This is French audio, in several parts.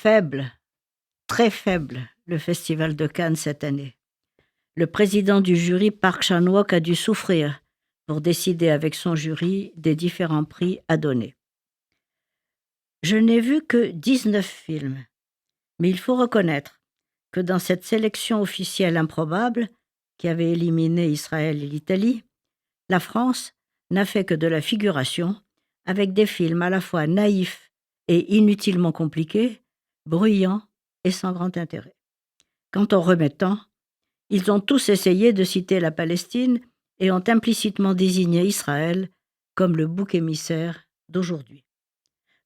faible, très faible, le Festival de Cannes cette année. Le président du jury, Park Chan-wook, a dû souffrir pour décider avec son jury des différents prix à donner. Je n'ai vu que 19 films, mais il faut reconnaître que dans cette sélection officielle improbable, qui avait éliminé Israël et l'Italie, la France n'a fait que de la figuration, avec des films à la fois naïfs et inutilement compliqués, bruyants et sans grand intérêt. Quant aux remettants, ils ont tous essayé de citer la Palestine et ont implicitement désigné Israël comme le bouc émissaire d'aujourd'hui.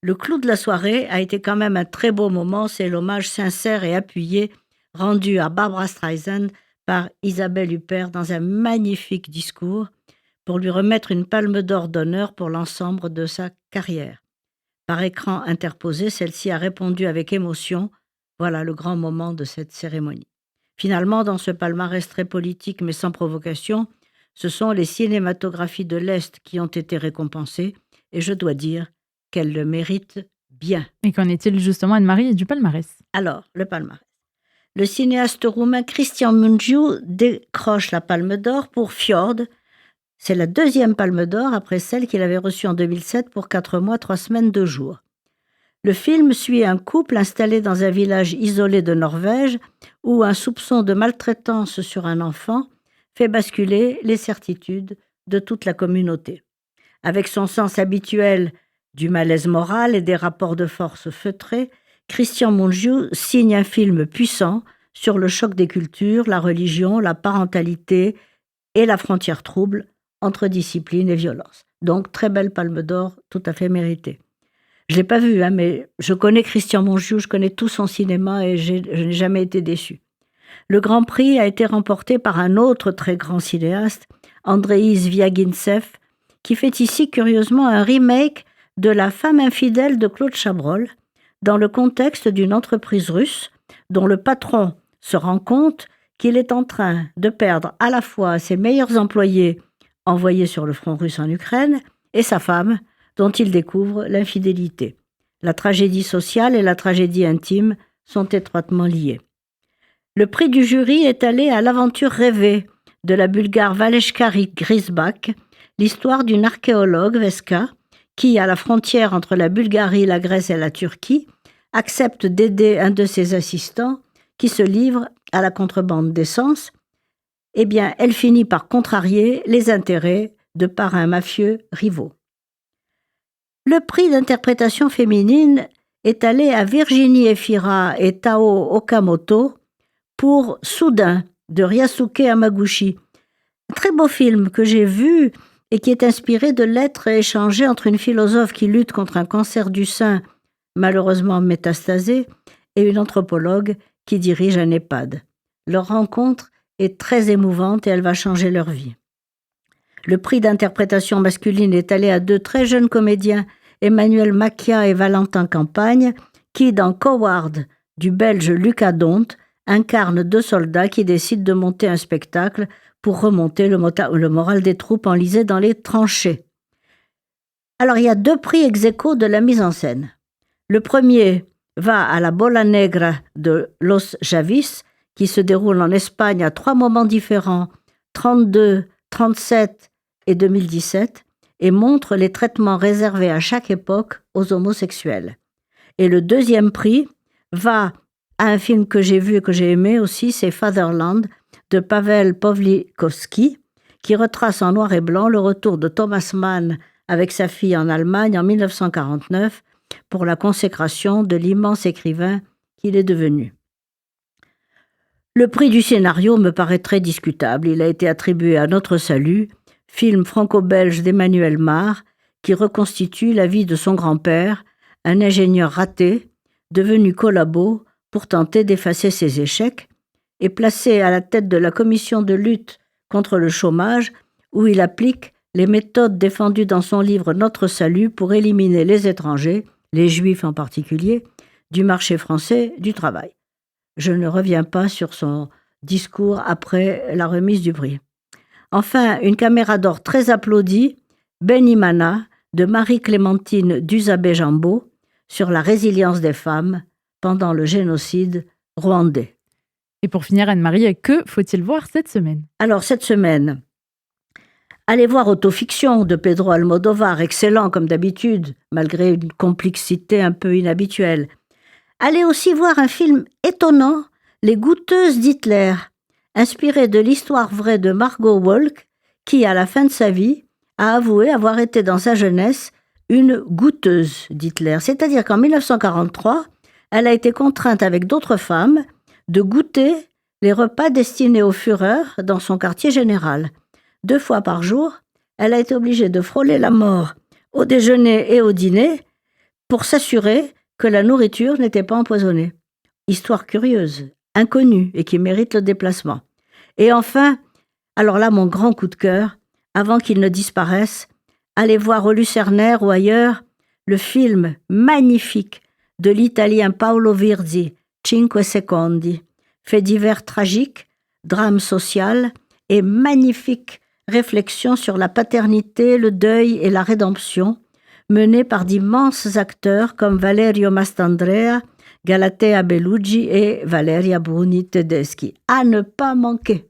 Le clou de la soirée a été quand même un très beau moment, c'est l'hommage sincère et appuyé rendu à Barbra Streisand par Isabelle Huppert dans un magnifique discours pour lui remettre une palme d'or d'honneur pour l'ensemble de sa carrière. Par écran interposé, celle-ci a répondu avec émotion. Voilà le grand moment de cette cérémonie. Finalement, dans ce palmarès très politique mais sans provocation, ce sont les cinématographies de l'Est qui ont été récompensées et je dois dire qu'elles le méritent bien. Et qu'en est-il justement, Anne-Marie, du palmarès ? Alors, le palmarès. Le cinéaste roumain Cristian Mungiu décroche la Palme d'Or pour Fjord. C'est la deuxième Palme d'Or après celle qu'il avait reçue en 2007 pour 4 mois, 3 semaines, 2 jours. Le film suit un couple installé dans un village isolé de Norvège où un soupçon de maltraitance sur un enfant fait basculer les certitudes de toute la communauté. Avec son sens habituel du malaise moral et des rapports de force feutrés, Cristian Mungiu signe un film puissant sur le choc des cultures, la religion, la parentalité et la frontière trouble entre discipline et violence. Donc, très belle Palme d'Or, tout à fait méritée. Je ne l'ai pas vu, mais je connais Cristian Mungiu, je connais tout son cinéma et je n'ai jamais été déçue. Le Grand Prix a été remporté par un autre très grand cinéaste, Andreï Zviagintsev, qui fait ici curieusement un remake de La femme infidèle de Claude Chabrol, dans le contexte d'une entreprise russe dont le patron se rend compte qu'il est en train de perdre à la fois ses meilleurs employés envoyés sur le front russe en Ukraine et sa femme, dont il découvre l'infidélité. La tragédie sociale et la tragédie intime sont étroitement liées. Le prix du jury est allé à l'aventure rêvée de la Bulgare Valeshka Grisbach, l'histoire d'une archéologue, Veska, qui, à la frontière entre la Bulgarie, la Grèce et la Turquie, accepte d'aider un de ses assistants qui se livre à la contrebande d'essence. Eh bien, elle finit par contrarier les intérêts de parrains mafieux rivaux. Le prix d'interprétation féminine est allé à Virginie Efira et Tao Okamoto pour Soudain de Ryosuke Hamaguchi. Un très beau film que j'ai vu et qui est inspiré de lettres échangées entre une philosophe qui lutte contre un cancer du sein malheureusement métastasé et une anthropologue qui dirige un EHPAD. Leur rencontre est très émouvante et elle va changer leur vie. Le prix d'interprétation masculine est allé à 2 très jeunes comédiens, Emmanuel Macchia et Valentin Campagne, qui, dans Coward, du Belge Lucas Dont, incarnent 2 soldats qui décident de monter un spectacle pour remonter le moral des troupes enlisées dans les tranchées. Alors, il y a 2 prix ex aequo de la mise en scène. Le premier va à la Bola Negra de Los Javis, qui se déroule en Espagne à 3 moments différents, 32, 37 et 2017, et montre les traitements réservés à chaque époque aux homosexuels. Et le deuxième prix va à un film que j'ai vu et que j'ai aimé aussi, c'est Fatherland de Pavel Pawlikowski, qui retrace en noir et blanc le retour de Thomas Mann avec sa fille en Allemagne en 1949 pour la consécration de l'immense écrivain qu'il est devenu. Le prix du scénario me paraît très discutable. Il a été attribué à Notre Salut, film franco-belge d'Emmanuel Mar, qui reconstitue la vie de son grand-père, un ingénieur raté, devenu collabo pour tenter d'effacer ses échecs, et placé à la tête de la commission de lutte contre le chômage, où il applique les méthodes défendues dans son livre Notre Salut pour éliminer les étrangers, les juifs en particulier, du marché français du travail. Je ne reviens pas sur son discours après la remise du prix. Enfin, une caméra d'or très applaudie, Benimana, de Marie-Clémentine Duzabé-Jambaud, sur la résilience des femmes pendant le génocide rwandais. Et pour finir, Anne-Marie, que faut-il voir cette semaine? Alors, cette semaine, allez voir Autofiction de Pedro Almodovar, excellent comme d'habitude, malgré une complexité un peu inhabituelle. Allez aussi voir un film étonnant, Les Goûteuses d'Hitler, inspiré de l'histoire vraie de Margot Wolk, qui, à la fin de sa vie, a avoué avoir été dans sa jeunesse une goûteuse d'Hitler. C'est-à-dire qu'en 1943, elle a été contrainte avec d'autres femmes de goûter les repas destinés au Führer dans son quartier général. 2 fois par jour, elle a été obligée de frôler la mort au déjeuner et au dîner pour s'assurer que la nourriture n'était pas empoisonnée. Histoire curieuse, inconnue et qui mérite le déplacement. Et enfin, alors là, mon grand coup de cœur, avant qu'il ne disparaisse, allez voir au Lucernaire ou ailleurs le film magnifique de l'Italien Paolo Virzi, Cinque Secondi, fait divers tragiques, drame social et magnifique réflexion sur la paternité, le deuil et la rédemption, menée par d'immenses acteurs comme Valerio Mastandrea, Galatea Bellucci et Valeria Bruni Tedeschi. À ne pas manquer.